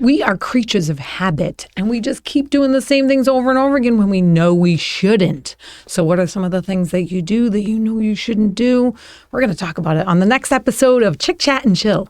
We are creatures of habit, and we just keep doing the same things over and over again when we know we shouldn't. So what are some of the things that you do that you know you shouldn't do? We're going to talk about it on the next episode of Chick Chat and Chill.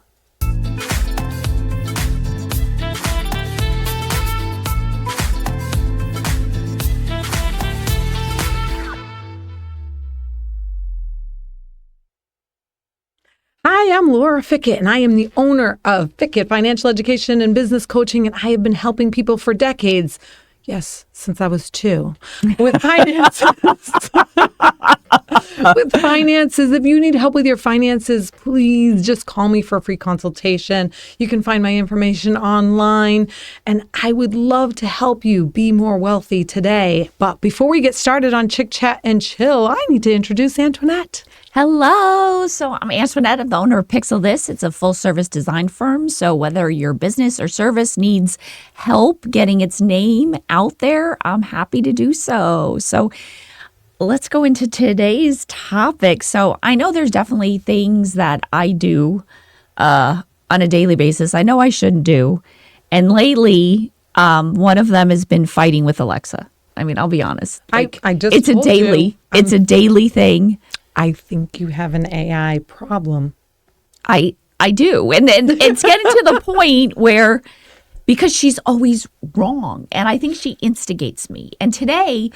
Hi, I'm Laura Fickett, and I am the owner of Fickett Financial Education and Business Coaching, and I have been helping people for decades. Yes, since I was 2. With finances. With finances. If you need help with your finances, please just call me for a free consultation. You can find my information online, and I would love to help you be more wealthy today. But before we get started on Chick Chat and Chill, I need to introduce Antoinette. Hello. So I'm Antoinette. I'm the owner of Pixel This. It's a full-service design firm. So whether your business or service needs help getting its name out there, I'm happy to do so. So let's go into today's topic. So I know there's definitely things that I do on a daily basis I know I shouldn't do. And lately, one of them has been fighting with Alexa. I mean, I'll be honest. Like, I just it's told a daily, you, it's a daily thing. I think you have an AI problem. I do. And it's getting to the point where, because she's always wrong, and I think she instigates me. And today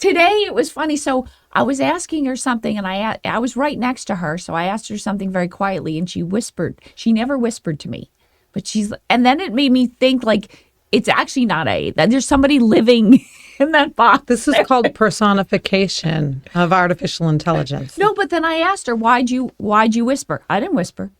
it was funny. So I was asking her something, and I was right next to her. So I asked her something very quietly, and she whispered. She never whispered to me, but and then it made me think, like, it's actually not that there's somebody living in that box. This is called personification of artificial intelligence. No, but then I asked her, why'd you whisper? I didn't whisper.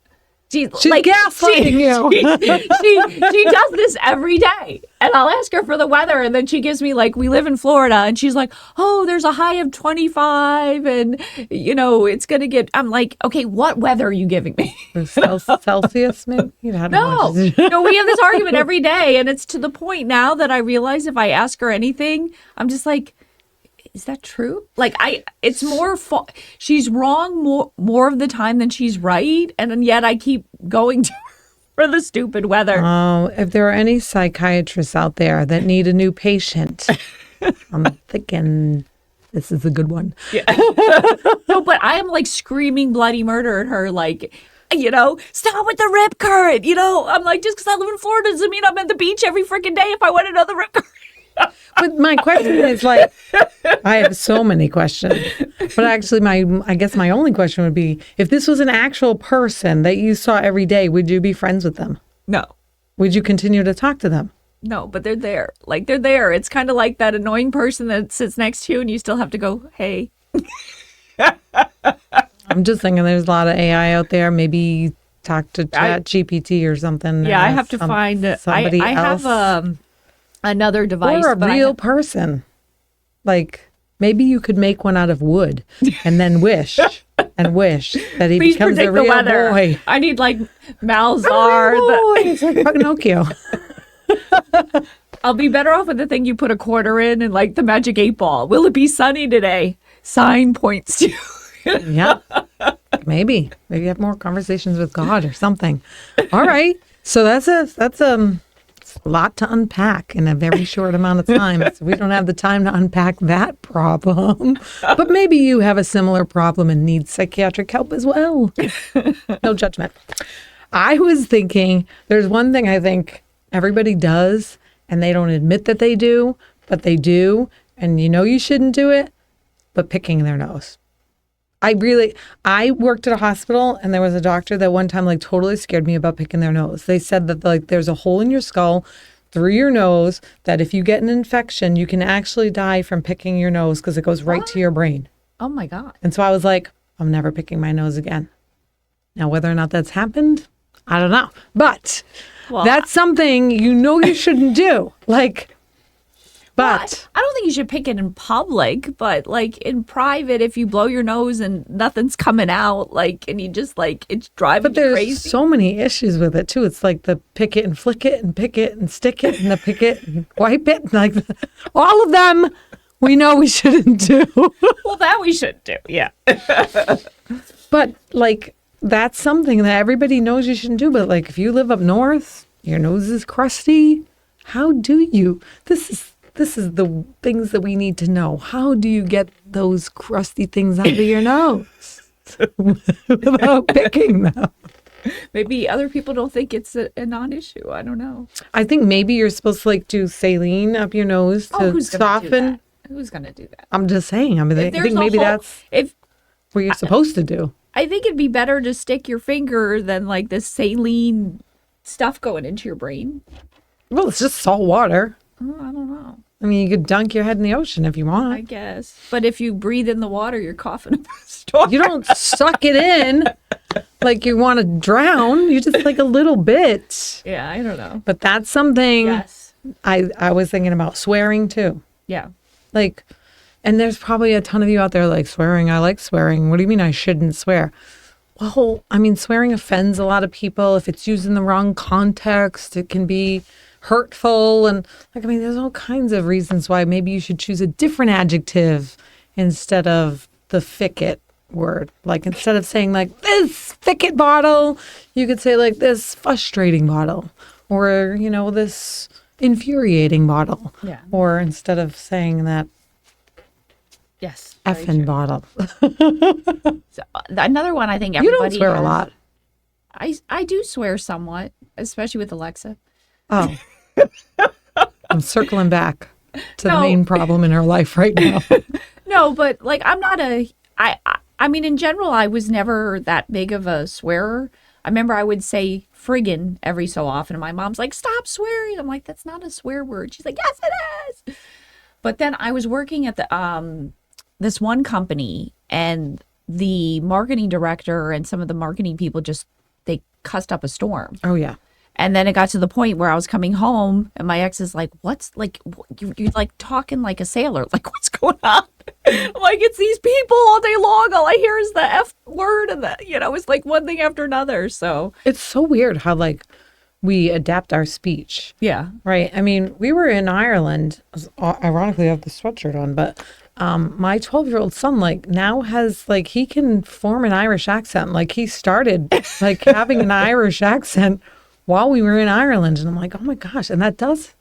She's like, gaslighting you. She does this every day. And I'll ask her for the weather, and then she gives me, like, we live in Florida, and she's like, oh, there's a high of 25, and, it's going to get, I'm like, okay, what weather are you giving me? Celsius, maybe? No, we have this argument every day, and it's to the point now that I realize if I ask her anything, I'm just like, is that true? Like, it's more, she's wrong more of the time than she's right. And yet I keep going to her for the stupid weather. Oh, if there are any psychiatrists out there that need a new patient, I'm thinking this is a good one. Yeah. No, but I am like screaming bloody murder at her, like, stop with the rip current. I'm like, just because I live in Florida doesn't mean I'm at the beach every freaking day if I want to know the rip current. But my question is, like, I have so many questions. But actually, I guess my only question would be, if this was an actual person that you saw every day, would you be friends with them? No. Would you continue to talk to them? No, but they're there. Like, they're there. It's kind of like that annoying person that sits next to you and you still have to go, hey. I'm just thinking there's a lot of AI out there. Maybe talk to ChatGPT or something. Yeah, I have to find somebody else. I have another device. Or a real person. Like, maybe you could make one out of wood and then wish and wish that he becomes a real boy. I need, like, Malzar. It's like Pinocchio. I'll be better off with the thing you put a quarter in and, like, the magic 8-ball. Will it be sunny today? Sign points to. Yeah. Maybe have more conversations with God or something. All right. So that's a lot to unpack in a very short amount of time. So we don't have the time to unpack that problem. But maybe you have a similar problem and need psychiatric help as well. No judgment. I was thinking, there's one thing I think everybody does, and they don't admit that they do, but they do, and you shouldn't do it, but picking their nose. I worked at a hospital, and there was a doctor that one time, like, totally scared me about picking their nose. They said that, like, there's a hole in your skull through your nose that if you get an infection, you can actually die from picking your nose because it goes right to your brain. Oh my God. And so I was like, I'm never picking my nose again. Now, whether or not that's happened, I don't know. But that's something you shouldn't do. Like, but I don't think you should pick it in public, but, like, in private, if you blow your nose and nothing's coming out, like, and you just, like, it's driving you crazy. But there's so many issues with it too. It's like the pick it and flick it and pick it and stick it and the pick it and wipe it. Like, all of them we know we shouldn't do. Well, that we should do, yeah. But, like, that's something that everybody knows you shouldn't do. But, like, if you live up north, Your nose is crusty. How do you? This is the things that we need to know. How do you get those crusty things out of your nose without picking them? Maybe other people don't think it's a non-issue. I don't know. I think maybe you're supposed to like do saline up your nose to who's gonna soften. do that? Who's gonna do that? I'm just saying. I mean, I think maybe that's what you're supposed to do. I think it'd be better to stick your finger than like this saline stuff going into your brain. Well, it's just salt water. Oh, I don't know. I mean, you could dunk your head in the ocean if you want. I guess. But if you breathe in the water, you're coughing up a storm. You don't suck it in like you want to drown. You just like a little bit. Yeah, I don't know. But that's something Yes. I was thinking about swearing too. Yeah. Like, and there's probably a ton of you out there like swearing. I like swearing. What do you mean I shouldn't swear? Well, I mean, swearing offends a lot of people. If it's used in the wrong context, it can be hurtful. And like, I mean, there's all kinds of reasons why maybe you should choose a different adjective instead of the thicket word. Like, instead of saying like this thicket bottle, you could say like this frustrating bottle, or, you know, this infuriating bottle. Yeah. Or instead of saying that Yes. effing bottle. So, another one I think You everybody don't swear a has- lot. I do swear somewhat, especially with Alexa. Oh. I'm circling back to the No. main problem in her life right now. No, but like I'm not I mean in general I was never that big of a swearer. I remember I would say friggin' every so often and my mom's like, "Stop swearing." I'm like, "That's not a swear word." She's like, "Yes, it is." But then I was working at the this one company, and the marketing director and some of the marketing people just they cussed up a storm. Oh, yeah. And then it got to the point where I was coming home and my ex is like, "What's like, you're like talking like a sailor. Like, what's going on?" I'm like, "It's these people all day long. All I hear is the F word." And it's like one thing after another. So, It's so weird how, like, we adapt our speech, yeah. right? I mean, we were in Ireland. Ironically, I have the sweatshirt on, but my 12-year-old son, like, now has, like, he can form an Irish accent. Like, he started, like, having an Irish accent while we were in Ireland. And I'm like, oh my gosh. And that does,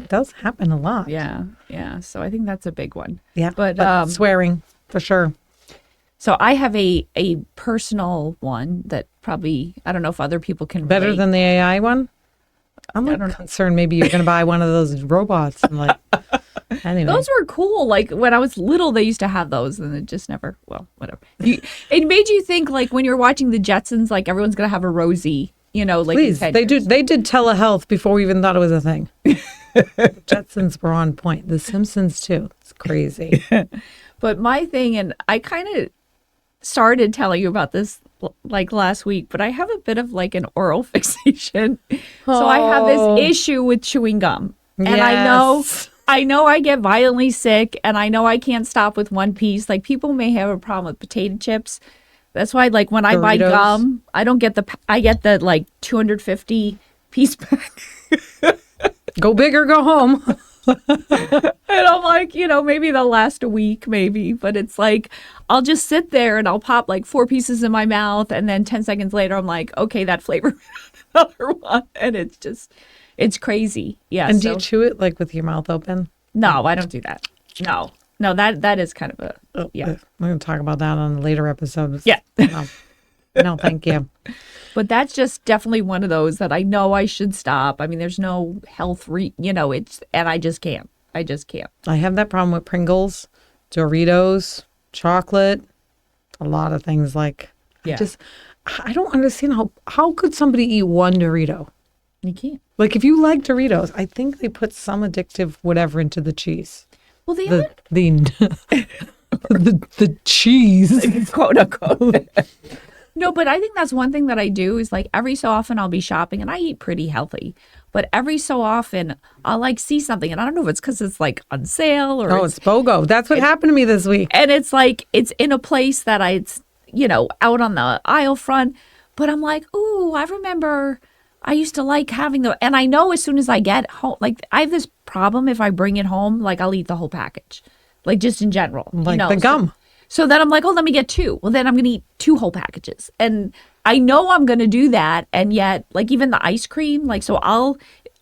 does happen a lot. Yeah. Yeah. So I think that's a big one. Yeah. But, swearing, for sure. So I have a personal one that probably, I don't know if other people can Better relate. than the AI one? I'm like concerned maybe you're going to buy one of those robots. And like, anyway. Those were cool. Like when I was little, they used to have those, and it just never. Well, whatever. It made you think like when you're watching the Jetsons, like everyone's gonna have a Rosie. Like Please, in 10 they years. do. They did telehealth before we even thought it was a thing. Jetsons were on point. The Simpsons too. It's crazy. But my thing, and I kind of started telling you about this like last week, but I have a bit of like an oral fixation. So I have Oh. this issue with chewing gum, and Yes. I know I get violently sick, and I know I can't stop with one piece. Like people may have a problem with potato chips. That's why, like when I buy Doritos. gum, I don't get I get the like 250 piece pack. Go big or go home. And I'm like, maybe they'll last a week, maybe. But it's like, I'll just sit there and I'll pop like 4 pieces in my mouth. And then 10 seconds later, I'm like, okay, that flavor, another one. And it's crazy. Yeah. And do you chew it like with your mouth open? No, I don't do that. No, that is kind of yeah. We're going to talk about that on a later episode. Yeah. No, thank you. But that's just definitely one of those that I know I should stop. I mean, there's no health, and I just can't. I just can't. I have that problem with Pringles, Doritos, chocolate, a lot of things like. Yeah. I don't understand how could somebody eat one Dorito? You can't. Like if you like Doritos, I think they put some addictive whatever into the cheese. Well, they The the cheese. quote unquote. No, but I think that's one thing that I do is like every so often I'll be shopping and I eat pretty healthy, but every so often I'll like see something and I don't know if it's because it's like on sale or It's BOGO. That's what happened to me this week. and it's like it's in a place that it's out on the aisle front, but I'm like, ooh, I remember I used to like having and I know as soon as I get home, like I have this problem if I bring it home, like I'll eat the whole package, like just in general, Like the gum. So then I'm like, oh, let me get 2. Well, then I'm going to eat 2 whole packages. And I know I'm going to do that. And yet, like even the ice cream, like, so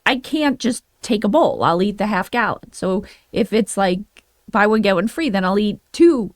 I can't just take a bowl. I'll eat the half gallon. So if it's like buy one, get one free, then I'll eat 2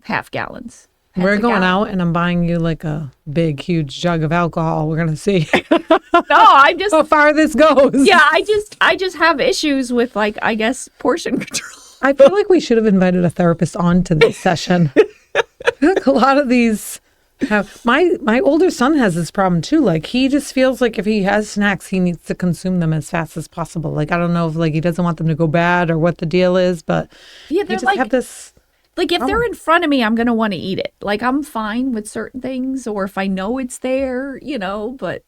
half gallons. We're going out and I'm buying you like a big, huge jug of alcohol. We're going to see No, I just how far this goes. Yeah, I just have issues with like, I guess, portion control. I feel like we should have invited a therapist on to this session. I feel like a lot of these have, my older son has this problem too. Like he just feels like if he has snacks, he needs to consume them as fast as possible. Like, I don't know if like he doesn't want them to go bad or what the deal is, but Yeah, you they're just like, have this. like if they're in front of me, I'm going to want to eat it. Like I'm fine with certain things, or if I know it's there, but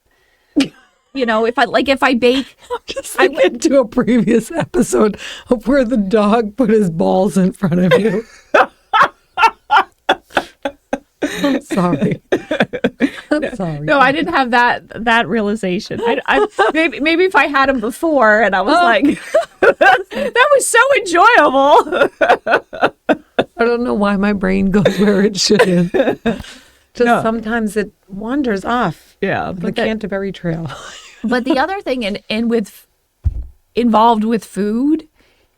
if I bake, I'm just thinking to a previous episode of where the dog put his balls in front of you. I'm sorry. I'm sorry. No, I didn't have that realization. I maybe if I had them before and I was like, that was so enjoyable. I don't know why my brain goes where it shouldn't. Just sometimes it wanders off. Yeah, the Canterbury Trail. But the other thing involved with food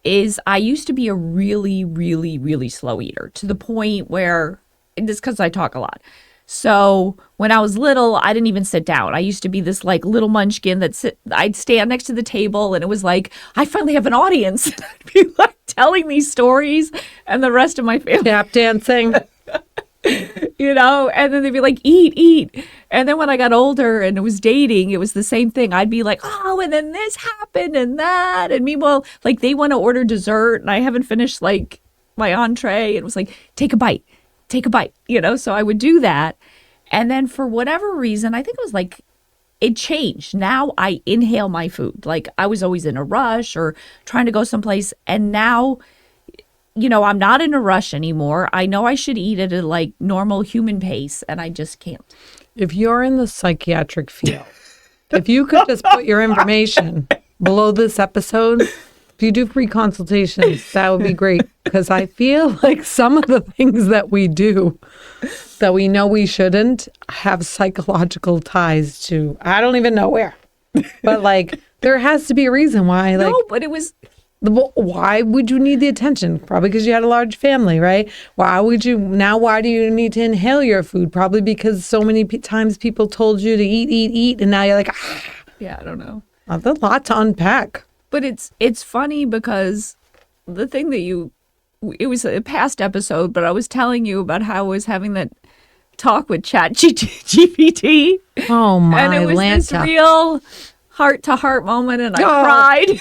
is I used to be a really, really, really slow eater to the point where, and this because I talk a lot. So when I was little, I didn't even sit down. I used to be this like little munchkin I'd stand next to the table and it was like, I finally have an audience. I'd be like telling these stories and the rest of my family. Tap dancing. And then they'd be like, eat. And then when I got older and it was dating, it was the same thing. I'd be like, oh, and then this happened and that. And meanwhile, like they want to order dessert and I haven't finished like my entree. It was like, take a bite. So I would do that. And then for whatever reason, I think it was like, it changed. Now I inhale my food. Like I was always in a rush or trying to go someplace. And now, I'm not in a rush anymore. I know I should eat at a like normal human pace and I just can't. If you're in the psychiatric field, if you could just put your information below this episode, if you do free consultations, that would be great. Because I feel like some of the things that we do that we know we shouldn't have psychological ties to, I don't even know where. But like, there has to be a reason why. Like, no, but it was... Why would you need the attention? Probably because you had a large family, right? Why do you need to inhale your food? Probably because so many times people told you to eat, and now you're like, Yeah, I don't know. That's a lot to unpack. But it's funny because the thing that it was a past episode, but I was telling you about how I was having that talk with ChatGPT. Oh my And it was Lanta. this real heart-to-heart moment, and I cried.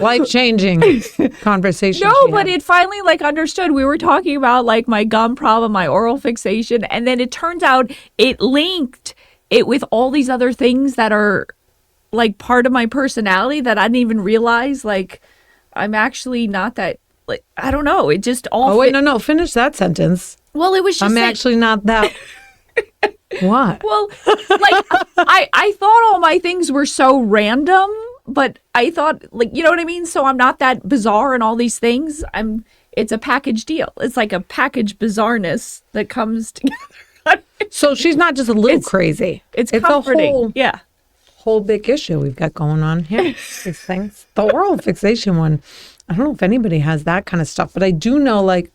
Life-changing conversation. No, but it finally like understood. We were talking about like my gum problem, my oral fixation, and then it turns out it linked it with all these other things that are like part of my personality that I didn't even realize. Like I'm actually not that. Like I don't know. It just all. Oh wait, no. Finish that sentence. Well, it was just. I'm actually not that. What? Well, like I thought all my things were so random. But I thought, like, you know what I mean? So I'm not that bizarre and all these things. It's a package deal. It's like a package bizarreness that comes together. So she's not just a little crazy. It's comforting. A whole big issue we've got going on here. These things. The oral fixation one, I don't know if anybody has that kind of stuff, but I do know like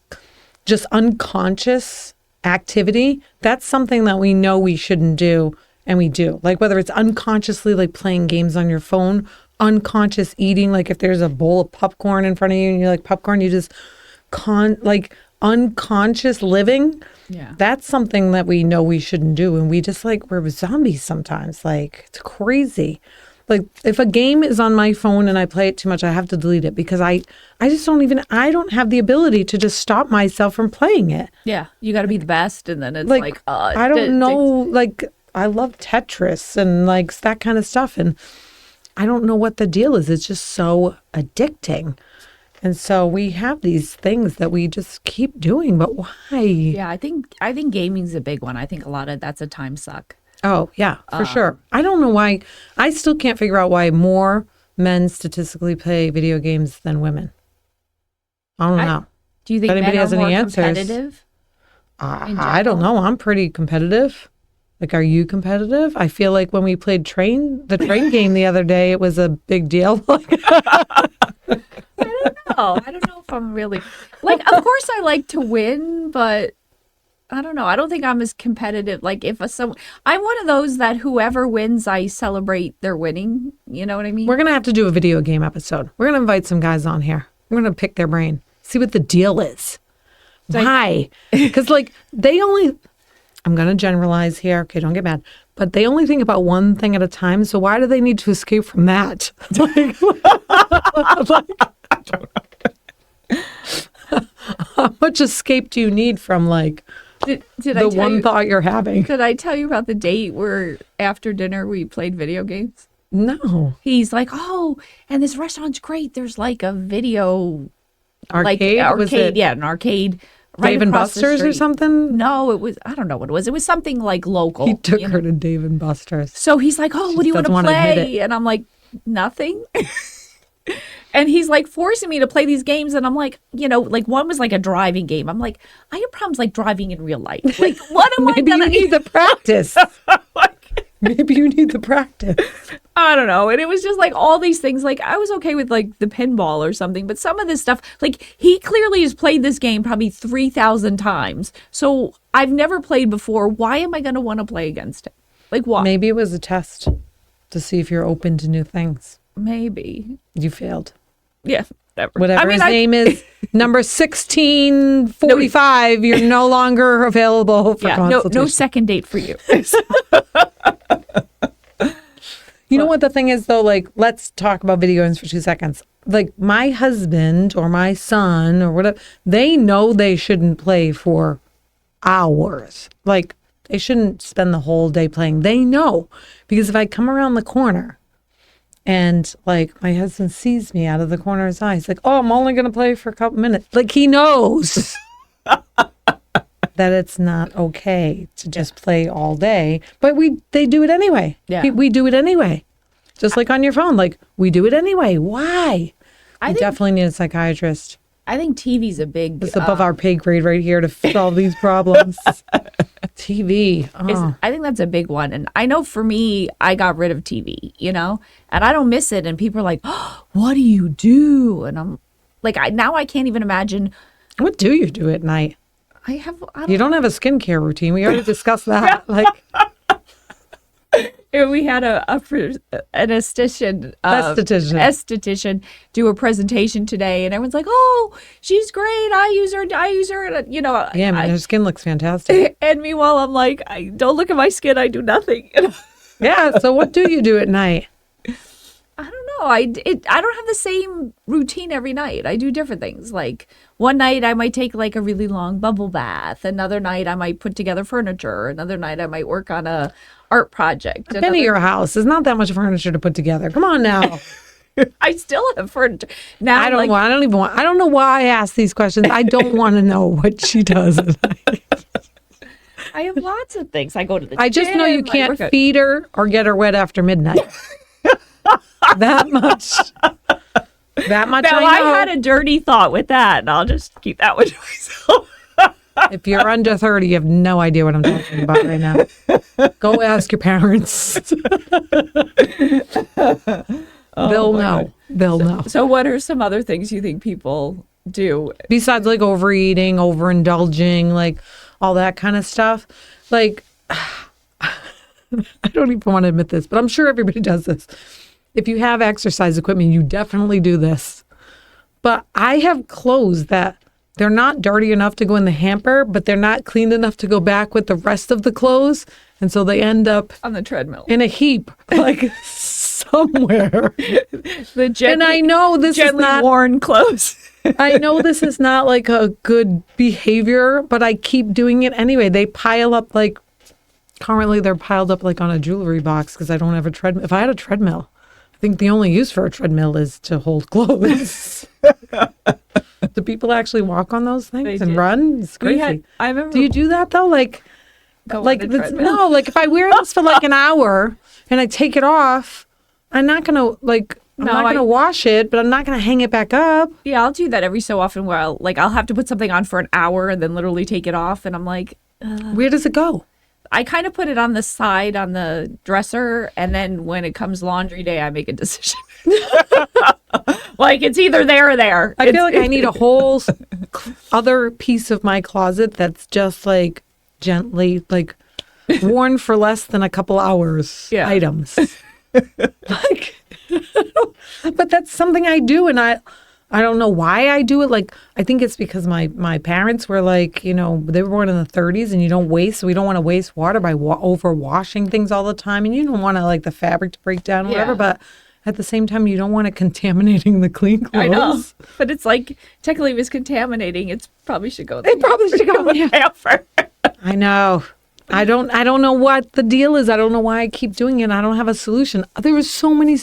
just unconscious activity. That's something that we know we shouldn't do. And we do, like whether it's unconsciously like playing games on your phone, unconscious eating, like if there's a bowl of popcorn in front of you and you're like popcorn, you just like unconscious living. Yeah. That's something that we know we shouldn't do. And we just like, we're zombies sometimes. Like it's crazy. Like if a game is on my phone and I play it too much, I have to delete it because I just I don't have the ability to just stop myself from playing it. Yeah. You got to be the best. And then it's I don't know, like, I love Tetris and like that kind of stuff. And I don't know what the deal is. It's just so addicting. And so we have these things that we just keep doing, but why? Yeah, I think gaming's a big one. I think a lot of that's a time suck. Oh, yeah, for sure. I don't know why. I still can't figure out why more men statistically play video games than women. I don't know. Do you think anybody men has are any more answers. competitive? I don't know. I'm pretty competitive. Like, are you competitive? I feel like when we played the train game the other day, it was a big deal. I don't know if I'm really like. Of course, I like to win, but I don't know. I don't think I'm as competitive. Like I'm one of those that whoever wins, I celebrate their winning. You know what I mean? We're gonna have to do a video game episode. We're gonna invite some guys on here. We're gonna pick their brain, see what the deal is. Why? Because like they only. I'm gonna generalize here. Okay, don't get mad. But they only think about one thing at a time. So why do they need to escape from that? How much escape do you need from like did the one thought you're having? Did I tell you about the date where after dinner we played video games? No. He's like, oh, and this restaurant's great. There's like a video Arcade? Was it yeah, an arcade. Right Dave and across the Buster's or street. something? No, it was, I don't know what it was. It was something like local. He took her to Dave and Buster's. So he's like, oh, what do you want to doesn't wanna admit play? And I'm like, nothing. And he's like forcing me to play these games. And I'm like, like one was like a driving game. I'm like, I have problems like driving in real life. Like, what am I Maybe going to you need the practice. Maybe you need the practice. I don't know. And it was just like all these things. Like I was okay with like the pinball or something, but some of this stuff, like he clearly has played this game probably 3,000 times. So I've never played before. Why am I going to want to play against him? Like what? Maybe it was a test to see if you're open to new things. Maybe. You failed. Yeah. Whatever his name is, number 1645, you're no longer available for consultation. No second date for you. You know what the thing is, though? Like, let's talk about video games for 2 seconds. Like, my husband or my son or whatever, they know they shouldn't play for hours. Like, they shouldn't spend the whole day playing. They know. Because if I come around the corner and, like, my husband sees me out of the corner of his eye, he's like, oh, I'm only going to play for a couple minutes. Like, he knows that it's not okay to just play all day. But they do it anyway. Yeah. We do it anyway. Just like on your phone. Like, we do it anyway. Why? We definitely need a psychiatrist. I think TV's a big... It's above our pay grade right here to solve these problems. TV. Oh. I think that's a big one. And I know for me, I got rid of TV, and I don't miss it. And people are like, oh, what do you do? And I'm like, now I can't even imagine. What do you do at night? You don't have a skincare routine. We already discussed that. Like, we had an esthetician do a presentation today, and everyone's like, "Oh, she's great. I use her. And, yeah, her skin looks fantastic. And meanwhile, I'm like, I don't look at my skin. I do nothing. Yeah. So what do you do at night? I don't know. I don't have the same routine every night. I do different things. Like one night I might take like a really long bubble bath. Another night I might put together furniture. Another night I might work on a art project. I've been to your house. There's not that much furniture to put together. Come on now. I still have furniture. Now I don't know why I ask these questions. I don't want to know what she does at night. I have lots of things. I go to the gym. I just know you can't feed her or get her wet after midnight. That much. Now, I had a dirty thought with that, and I'll just keep that one to myself. If you're under 30, you have no idea what I'm talking about right now. Go ask your parents. They'll know. They'll know. So what are some other things you think people do? Besides like overeating, overindulging, like all that kind of stuff. Like, I don't even want to admit this, but I'm sure everybody does this. If you have exercise equipment, you definitely do this. But I have clothes that they're not dirty enough to go in the hamper, but they're not clean enough to go back with the rest of the clothes. And so they end up on the treadmill in a heap, like somewhere. And I know this is not worn clothes. I know this is not like a good behavior, but I keep doing it anyway. They pile up like, currently they're piled up like on a jewelry box because I don't have a treadmill. If I had a treadmill, I think the only use for a treadmill is to hold clothes. Do people actually walk on those things and run? It's crazy. I remember. Do you do that though? Like if I wear this for like an hour and I take it off, I'm not gonna like I'm not going to wash it, but I'm not going to hang it back up. Yeah, I'll do that every so often where I'll have to put something on for an hour and then literally take it off. And I'm like, where does it go? I kind of put it on the side on the dresser. And then when it comes laundry day, I make a decision. Like it's either there or there. I feel like I need a whole other piece of my closet that's just like gently like worn for less than a couple hours items. Like, but that's something I do, and I don't know why I do it. Like, I think it's because my parents were like, you know, they were born in the 30s, and you don't waste. So we don't want to waste water by overwashing things all the time, and you don't want to like the fabric to break down or whatever. But at the same time, you don't want it contaminating the clean clothes. I know, but it's like technically, if it's contaminating, it probably should go. It probably should go there. I know. I don't know what the deal is. I don't know why I keep doing it. I don't have a solution. There was so many.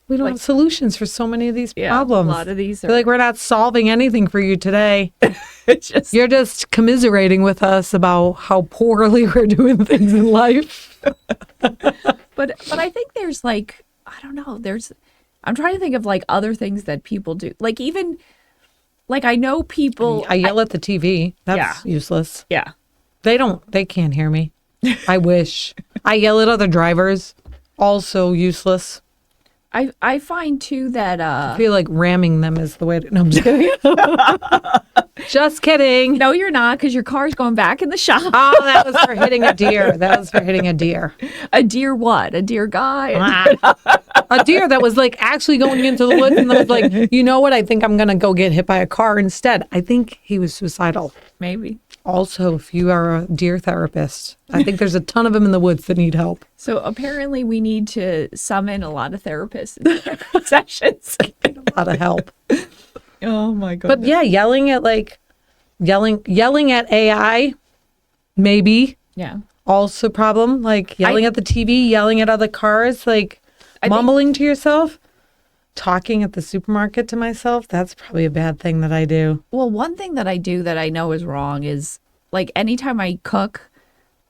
We don't have solutions for so many of these problems. A lot of these are like we're not solving anything for you today. You're just commiserating with us about how poorly we're doing things in life. But I think there's like, I don't know. I'm trying to think of like other things that people do. Like even like I know people. I yell at the TV. That's useless. Yeah. They can't hear me. I wish. I yell at other drivers. Also useless. I find too that I feel like ramming them is the way to. No, I'm just kidding. Just kidding. No, you're not, because your car's going back in the shop. Oh, that was for hitting a deer. A deer what? A deer guy? A deer that was like actually going into the woods and was like, you know what? I think I'm going to go get hit by a car instead. I think he was suicidal. Maybe. Also, if you are a deer therapist, I think there's a ton of them in the woods that need help. So apparently we need to summon a lot of therapists in sessions. A lot of help. Oh my god. But yeah, yelling at AI, maybe. Yeah. Also problem. Like yelling at the TV, yelling at other cars, like mumbling to yourself. Talking at the supermarket to myself, that's probably a bad thing that I do. Well, one thing that I do that I know is wrong is like anytime I cook,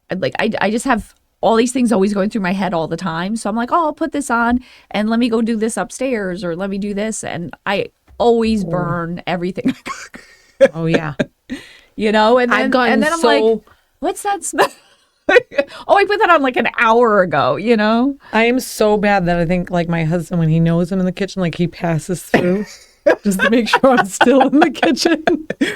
I just have all these things always going through my head all the time. So I'm like, oh, I'll put this on and let me go do this upstairs or let me do this. And I always burn everything I cook. Oh, yeah. You know, and then I'm like, what's that smell? Oh, I put that on like an hour ago, you know? I am so bad that I think like my husband, when he knows I'm in the kitchen, like he passes through just to make sure I'm still in the kitchen.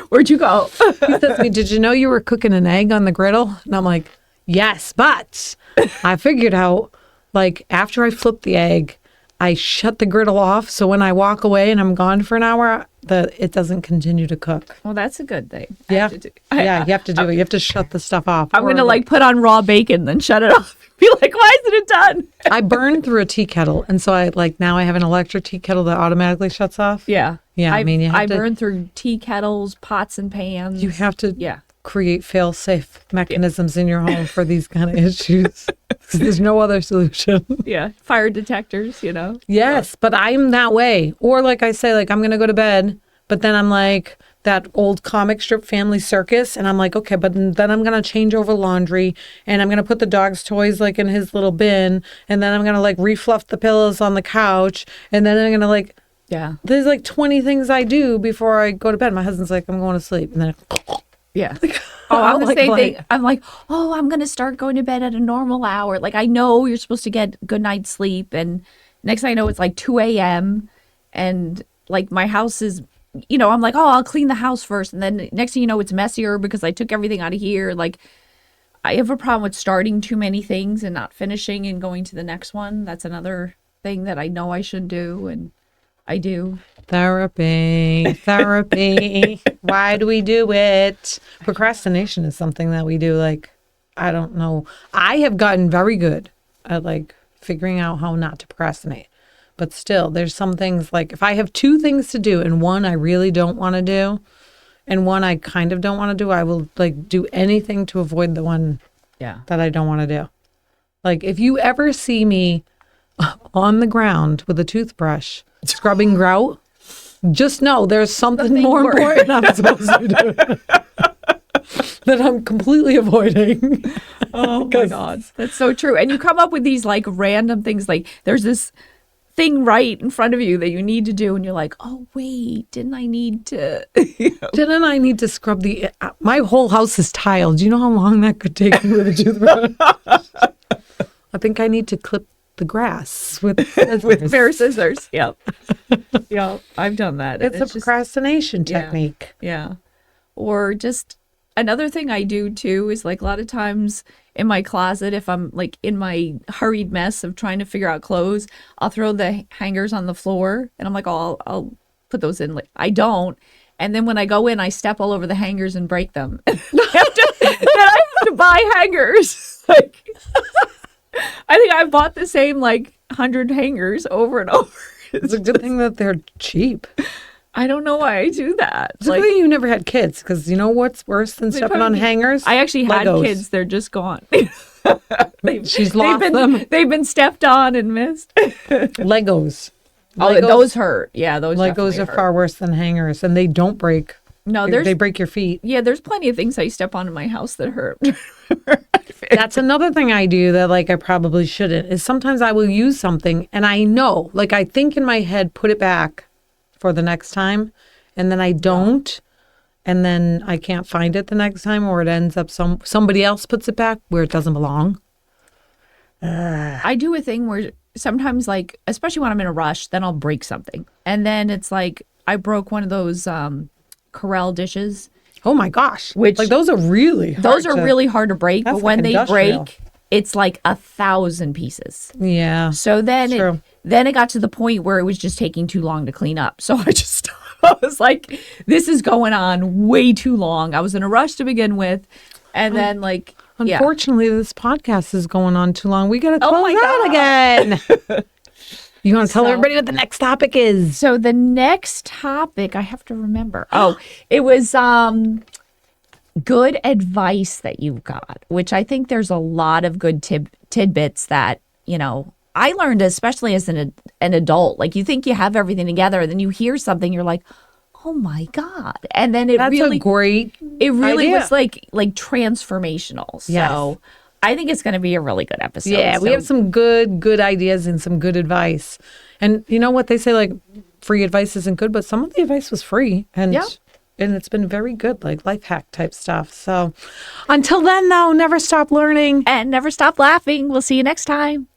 Where'd you go? He says to me, did you know you were cooking an egg on the griddle? And I'm like, yes, but I figured out like after I flip the egg, I shut the griddle off. So when I walk away and I'm gone for an hour, it doesn't continue to cook. Well, that's a good thing. Yeah. You have to do it. You have to shut the stuff off. I'm going to like put on raw bacon, then shut it off. Be like, why isn't it done? I burned through a tea kettle. And so now I have an electric tea kettle that automatically shuts off. Yeah. Yeah. I burn through tea kettles, pots and pans. You have to create fail-safe mechanisms in your home for these kind of issues. There's no other solution. Yeah. Fire detectors, you know? Yes, but I'm that way. Or like I say, like I'm going to go to bed, but then I'm like that old comic strip Family Circus. And I'm like, okay, but then I'm going to change over laundry and I'm going to put the dog's toys like in his little bin. And then I'm going to like refluff the pillows on the couch. And then I'm going to like, there's like 20 things I do before I go to bed. My husband's like, I'm going to sleep. And then yeah. Oh, I'm the same thing. I'm like, oh, I'm going to start going to bed at a normal hour. Like, I know you're supposed to get good night's sleep. And next thing I know, it's like 2 a.m. And like my house is, you know, I'm like, oh, I'll clean the house first. And then next thing you know, it's messier because I took everything out of here. Like, I have a problem with starting too many things and not finishing and going to the next one. That's another thing that I know I should do. And I do. Therapy. Why do we do it? Procrastination is something that we do. Like, I don't know. I have gotten very good at like figuring out how not to procrastinate. But still, there's some things like if I have two things to do and one I really don't want to do and one I kind of don't want to do, I will like do anything to avoid the one that I don't want to do. Like if you ever see me on the ground with a toothbrush scrubbing grout, just know there's something more important I'm supposed to do that I'm completely avoiding. Oh my God. That's so true. And you come up with these like random things. Like there's this thing right in front of you that you need to do, and you're like, oh wait, didn't I need to Didn't I need to scrub the my whole house is tiled. Do you know how long that could take me with a toothbrush? I think I need to clip the grass with with pair of scissors. Yep. Yep. I've done that. It's a procrastination technique. Yeah. Or just another thing I do too is like a lot of times in my closet, if I'm like in my hurried mess of trying to figure out clothes, I'll throw the hangers on the floor and I'm like, oh, I'll put those in. Like I don't. And then when I go in, I step all over the hangers and break them. Then I have to buy hangers. Like, I think I bought the same like 100 hangers over and over. It's a good thing that they're cheap. I don't know why I do that. It's like, you never had kids, because you know what's worse than stepping on hangers? I actually had Legos. kids. They're just gone. She's lost them. They've been stepped on and missed. Legos. Oh, those hurt. Yeah, those Legos are hurt. far worse than hangers, and they don't break. No, they break your feet. Yeah, there's plenty of things I step on in my house that hurt. That's another thing I do that like I probably shouldn't, is sometimes I will use something and I know, like I think in my head, put it back for the next time, and then I don't, and then I can't find it the next time, or it ends up somebody else puts it back where it doesn't belong. I do a thing where sometimes, like, especially when I'm in a rush, then I'll break something. And then it's like I broke one of those Corelle dishes. Oh my gosh. Which, like those are really hard to break, but when they break, it's like 1,000 pieces. Yeah. So then it got to the point where it was just taking too long to clean up. So I was like, this is going on way too long. I was in a rush to begin with. And then like, unfortunately, this podcast is going on too long. We got to close out again. You want to tell everybody what the next topic is? So the next topic, I have to remember. Oh, it was good advice that you got, which I think there's a lot of good tidbits that, you know, I learned, especially as an adult. Like you think you have everything together, and then you hear something, you're like, oh my God. And then That's a great idea. Was like transformational. Yes. So I think it's going to be a really good episode. Yeah, we have some good ideas and some good advice. And you know what they say, like free advice isn't good, but some of the advice was free. And it's been very good, like life hack type stuff. So until then, though, never stop learning. And never stop laughing. We'll see you next time.